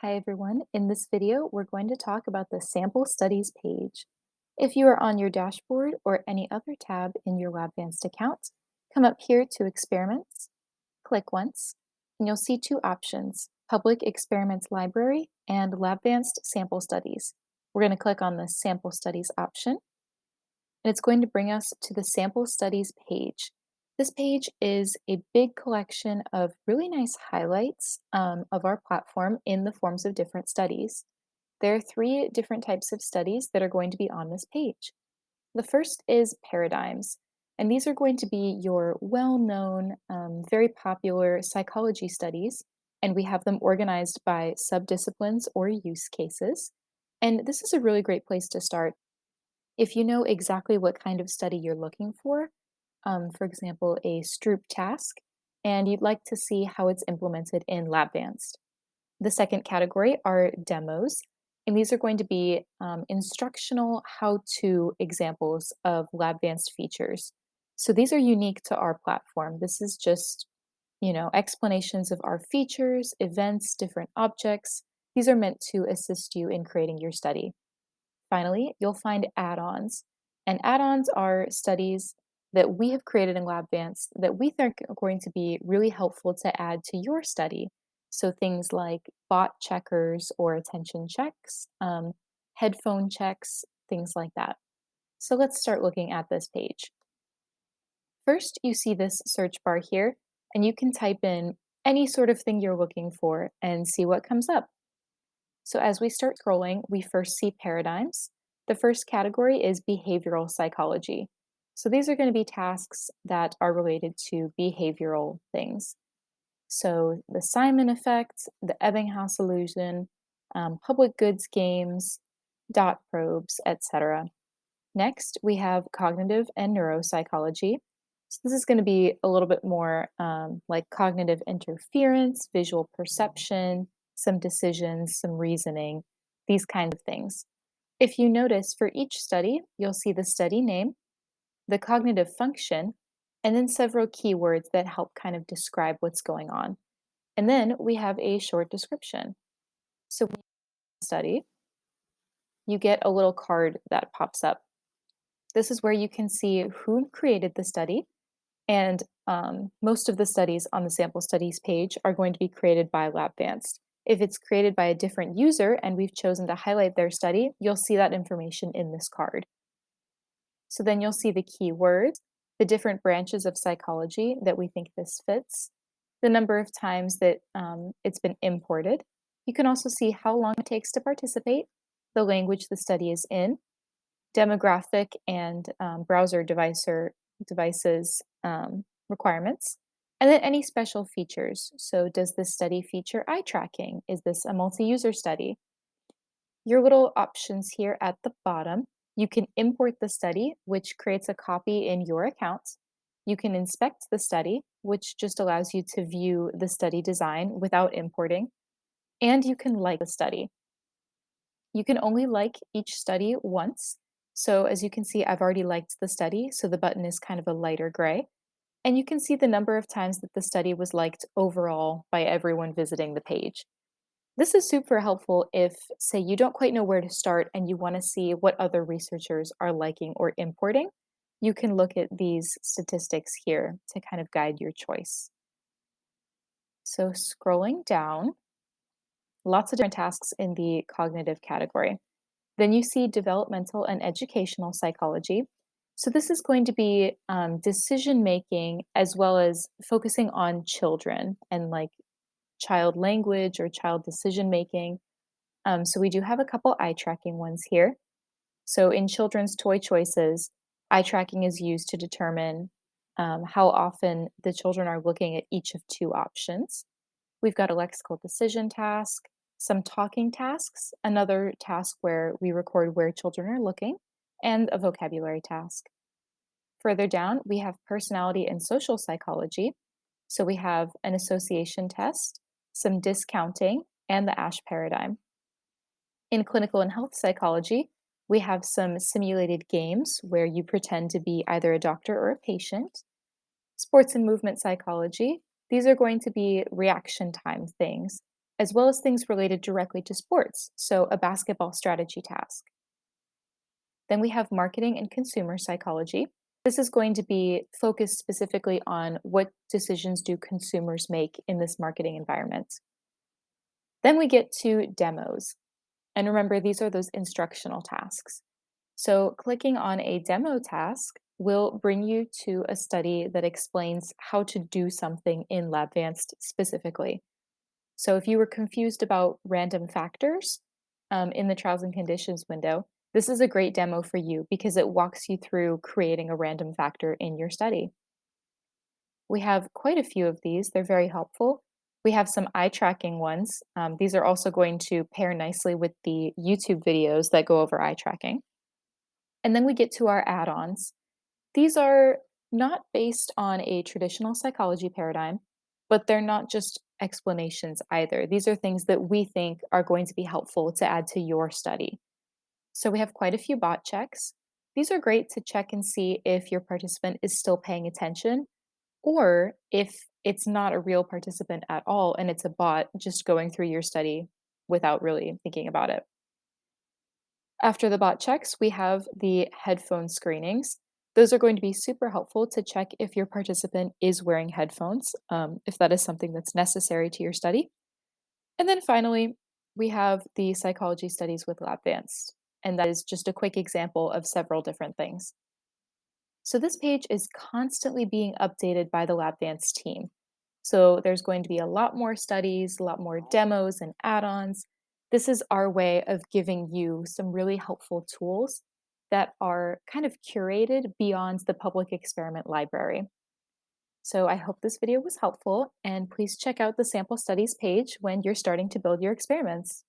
Hi everyone. In this video, we're going to talk about the Sample Studies page. If you are on your dashboard or any other tab in your Labvanced account, come up here to Experiments, click once, and you'll see two options, Public Experiments Library and Labvanced Sample Studies. We're going to click on the Sample Studies option, and it's going to bring us to the Sample Studies page. This page is a big collection of really nice highlights of our platform in the forms of different studies. There are three different types of studies that are going to be on this page. The first is paradigms, and these are going to be your well-known, very popular psychology studies, and we have them organized by subdisciplines or use cases. And this is a really great place to start. If you know exactly what kind of study you're looking for example, a Stroop task, and you'd like to see how it's implemented in Labvanced. The second category are demos, and these are going to be instructional how-to examples of Labvanced features. So these are unique to our platform. This is just, explanations of our features, events, different objects. These are meant to assist you in creating your study. Finally, you'll find add-ons. And add-ons are studies that we have created in Labvanced that we think are going to be really helpful to add to your study. So things like bot checkers or attention checks, headphone checks, things like that. So let's start looking at this page. First, you see this search bar here, and you can type in any sort of thing you're looking for and see what comes up. So as we start scrolling, we first see paradigms. The first category is behavioral psychology. So these are going to be tasks that are related to behavioral things. So the Simon effect, the Ebbinghaus illusion, public goods games, dot probes, etc. Next, we have cognitive and neuropsychology. So this is going to be a little bit more like cognitive interference, visual perception, some decisions, some reasoning, these kinds of things. If you notice, for each study, you'll see the study name, the cognitive function, and then several keywords that help kind of describe what's going on. And then we have a short description. So when you study, you get a little card that pops up. This is where you can see who created the study, and most of the studies on the sample studies page are going to be created by Labvanced. If it's created by a different user and we've chosen to highlight their study, you'll see that information in this card. So then you'll see the keywords, the different branches of psychology that we think this fits, the number of times that it's been imported. You can also see how long it takes to participate, the language the study is in, demographic and browser devices requirements, and then any special features. So does this study feature eye tracking? Is this a multi-user study? Your little options here at the bottom, you can import the study, which creates a copy in your account. You can inspect the study, which just allows you to view the study design without importing. And you can like the study. You can only like each study once. So as you can see, I've already liked the study, so the button is kind of a lighter gray. And you can see the number of times that the study was liked overall by everyone visiting the page. This is super helpful if, say, you don't quite know where to start and you want to see what other researchers are liking or importing. You can look at these statistics here to kind of guide your choice. So scrolling down, lots of different tasks in the cognitive category. Then you see developmental and educational psychology. So this is going to be decision making as well as focusing on children and like child language or child decision making. So we do have a couple eye tracking ones here. So in children's toy choices, eye tracking is used to determine how often the children are looking at each of two options. We've got a lexical decision task, some talking tasks, another task where we record where children are looking, and a vocabulary task. Further down, we have personality and social psychology. So we have an association test, some discounting, and the Ash paradigm. In clinical and health psychology, we have some simulated games where you pretend to be either a doctor or a patient. Sports and movement psychology, these are going to be reaction time things. as well as things related directly to sports, so a basketball strategy task. Then we have marketing and consumer psychology. This is going to be focused specifically on what decisions do consumers make in this marketing environment. Then we get to demos. And remember, these are those instructional tasks. So clicking on a demo task will bring you to a study that explains how to do something in LabVanced specifically. So if you were confused about random factors in the trials and conditions window, this is a great demo for you because it walks you through creating a random factor in your study. We have quite a few of these. They're very helpful. We have some eye tracking ones. These are also going to pair nicely with the YouTube videos that go over eye tracking. And then we get to our add-ons. These are not based on a traditional psychology paradigm, but they're not just explanations either. These are things that we think are going to be helpful to add to your study. So we have quite a few bot checks. These are great to check and see if your participant is still paying attention or if it's not a real participant at all and it's a bot just going through your study without really thinking about it. After the bot checks, we have the headphone screenings. Those are going to be super helpful to check if your participant is wearing headphones, if that is something that's necessary to your study. And then finally, we have the psychology studies with Labvanced, and that is just a quick example of several different things. So this page is constantly being updated by the Labvanced team. So there's going to be a lot more studies, a lot more demos and add-ons. This is our way of giving you some really helpful tools that are kind of curated beyond the public experiment library. So I hope this video was helpful, and please check out the sample studies page when you're starting to build your experiments.